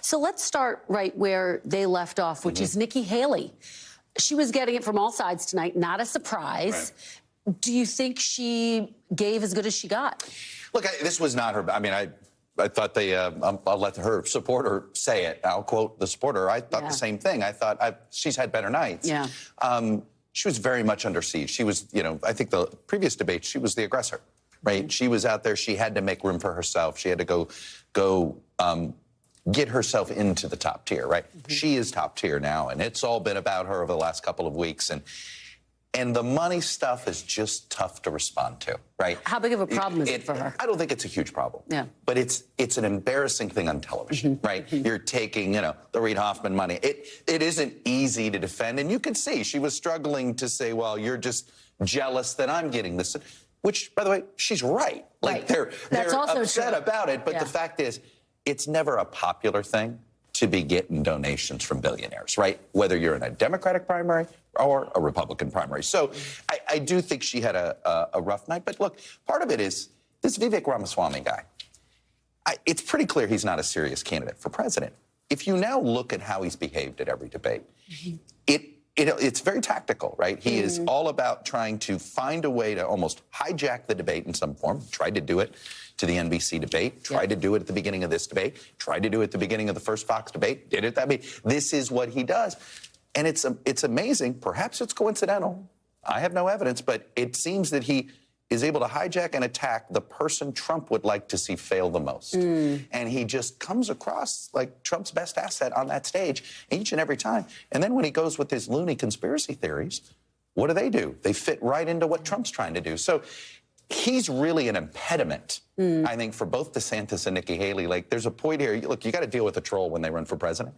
So let's start right where they left off, which is Nikki Haley. She was getting it from all sides tonight, not a surprise. Right. Do you think she gave as good as she got? Look, this was not her. I mean, I thought they, I'll let her supporter say it. I'll quote the supporter. I thought the same thing. I thought she's had better nights. Yeah. She was very much under siege. She was, you know, I think the previous debate, she was the aggressor, right? She was out there. She had to make room for herself. She had to go get herself into the top tier, right? She is top tier now, and it's all been about her over the last couple of weeks. And the money stuff is just tough to respond to, right? How big of a problem is it for her? I don't think it's a huge problem. Yeah. But it's an embarrassing thing on television, right? You're taking, you know, the Reid Hoffman money. It isn't easy to defend. And you can see she was struggling to say, well, you're just jealous that I'm getting this. Which, by the way, she's right. Like, they're upset about it. But the fact is, it's never a popular thing to be getting donations from billionaires, right? Whether you're in a Democratic primary or a Republican primary. So I do think she had a rough night. But look, part of it is this Vivek Ramaswamy guy. It's pretty clear he's not a serious candidate for president. If you now look at how he's behaved at every debate, it's very tactical, right? He is all about trying to find a way to almost hijack the debate in some form. Tried to do it to the NBC debate, tried to do it at the beginning of this debate, tried to do it at the beginning of the first Fox debate, did it that way. This is what he does. And it's amazing. Perhaps it's coincidental. I have no evidence, but it seems that he is able to hijack and attack the person Trump would like to see fail the most. And he just comes across like Trump's best asset on that stage each and every time. And then when he goes with his loony conspiracy theories, what do? They fit right into what Trump's trying to do. So he's really an impediment, I think, for both DeSantis and Nikki Haley. Like, there's a point here. Look, you got to deal with a troll when they run for president.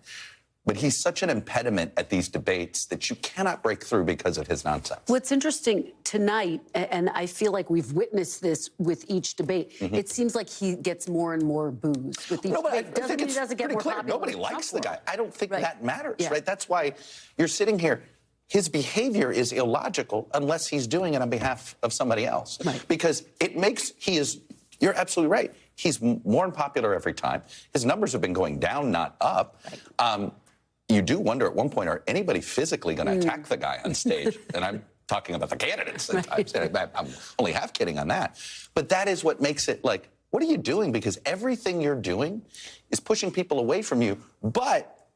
But he's such an impediment at these debates that you cannot break through because of his nonsense. What's interesting tonight, and I feel like we've witnessed this with each debate, it seems like he gets more and more booze with each debate. I think it's pretty clear. Nobody likes the guy. I don't think that matters, right? That's why you're sitting here. His behavior is illogical unless he's doing it on behalf of somebody else. Because you're absolutely right. He's more unpopular every time. His numbers have been going down, not up. You do wonder at one point, are anybody physically going to attack the guy on stage? And I'm talking about the candidates. I'm only half kidding on that. But that is what makes it like, what are you doing? Because everything you're doing is pushing people away from you. But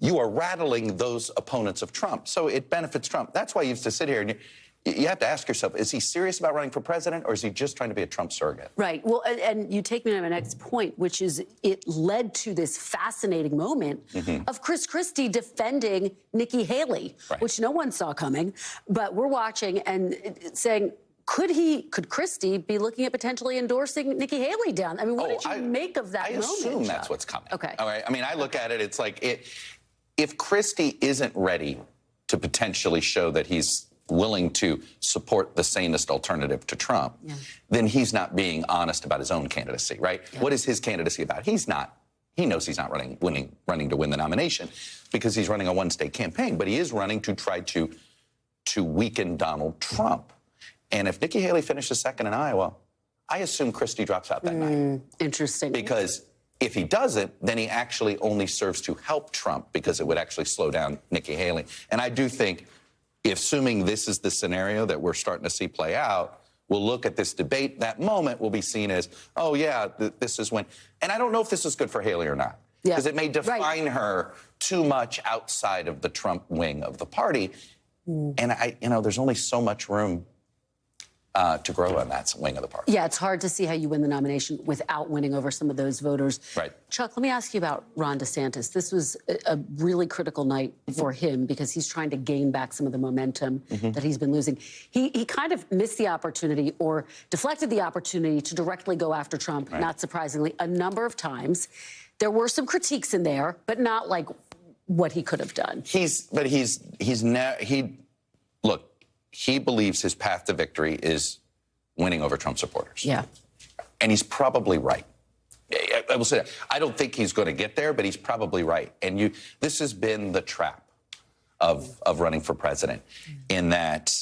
you are rattling those opponents of Trump. So it benefits Trump. That's why you have to sit here and you have to ask yourself, is he serious about running for president, or is he just trying to be a Trump surrogate? Right. Well, and you take me to my next point, which is it led to this fascinating moment of Chris Christie defending Nikki Haley, which no one saw coming. But we're watching and saying, could Christie be looking at potentially endorsing Nikki Haley down? I mean, what did you make of that moment? I assume that's what's coming. Okay. All right. I mean, I look at it, it's like if Christie isn't ready to potentially show that he's willing to support the sanest alternative to Trump, then he's not being honest about his own candidacy, right? What is his candidacy about? He knows he's not running to win the nomination because he's running a one-state campaign, but he is running to try to weaken Donald Trump. And if Nikki Haley finishes second in Iowa, I assume Christie drops out that night. Interesting. Because if he doesn't, then he actually only serves to help Trump because it would actually slow down Nikki Haley. And I do think, assuming this is the scenario that we're starting to see play out, we'll look at this debate. That moment will be seen as, oh, yeah, this is when. And I don't know if this is good for Haley or not, because it may define her too much outside of the Trump wing of the party. And there's only so much room to grow on that wing of the party. Yeah, it's hard to see how you win the nomination without winning over some of those voters. Right. Chuck, let me ask you about Ron DeSantis. This was a really critical night for him because he's trying to gain back some of the momentum that he's been losing. He kind of missed the opportunity or deflected the opportunity to directly go after Trump, not surprisingly, a number of times. There were some critiques in there, but not like what he could have done. Look, he believes his path to victory is winning over Trump supporters. Yeah. And he's probably right. I will say that. I don't think he's going to get there, but he's probably right. And this has been the trap of running for president, in that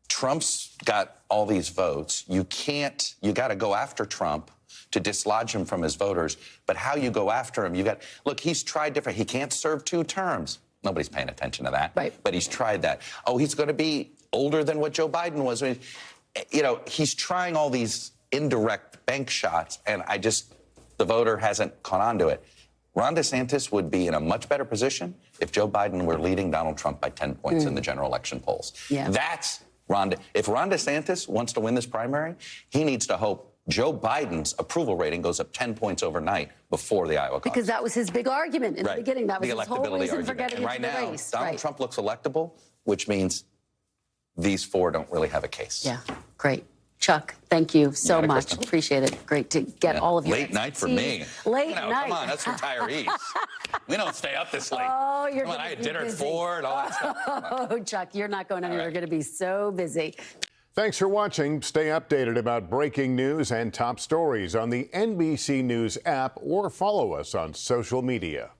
Trump's got all these votes. You got to go after Trump to dislodge him from his voters. But how you go after him, look, he's tried different. He can't serve 2 terms. Nobody's paying attention to that. Right. But he's tried that. Oh, he's going to be older than what Joe Biden was. He's trying all these indirect bank shots, and the voter hasn't caught on to it. Ron DeSantis would be in a much better position if Joe Biden were leading Donald Trump by 10 points in the general election polls. Yeah. That's if Ron DeSantis wants to win this primary, he needs to hope Joe Biden's approval rating goes up 10 points overnight before the Iowa caucus. Because that was his big argument in the beginning. That was his whole reason for getting into the race. Right now, Donald Trump looks electable, which means these 4 don't really have a case. Yeah, great. Chuck, thank you so much. Kristen. Appreciate it. Great to get all of your Late night for me. Late night. Come on, us retirees. We don't stay up this late. Oh, you're come on, I had dinner busy. at 4 and all that stuff. Oh, Chuck, you're not going anywhere. You're going to be so busy. Thanks for watching. Stay updated about breaking news and top stories on the NBC News app or follow us on social media.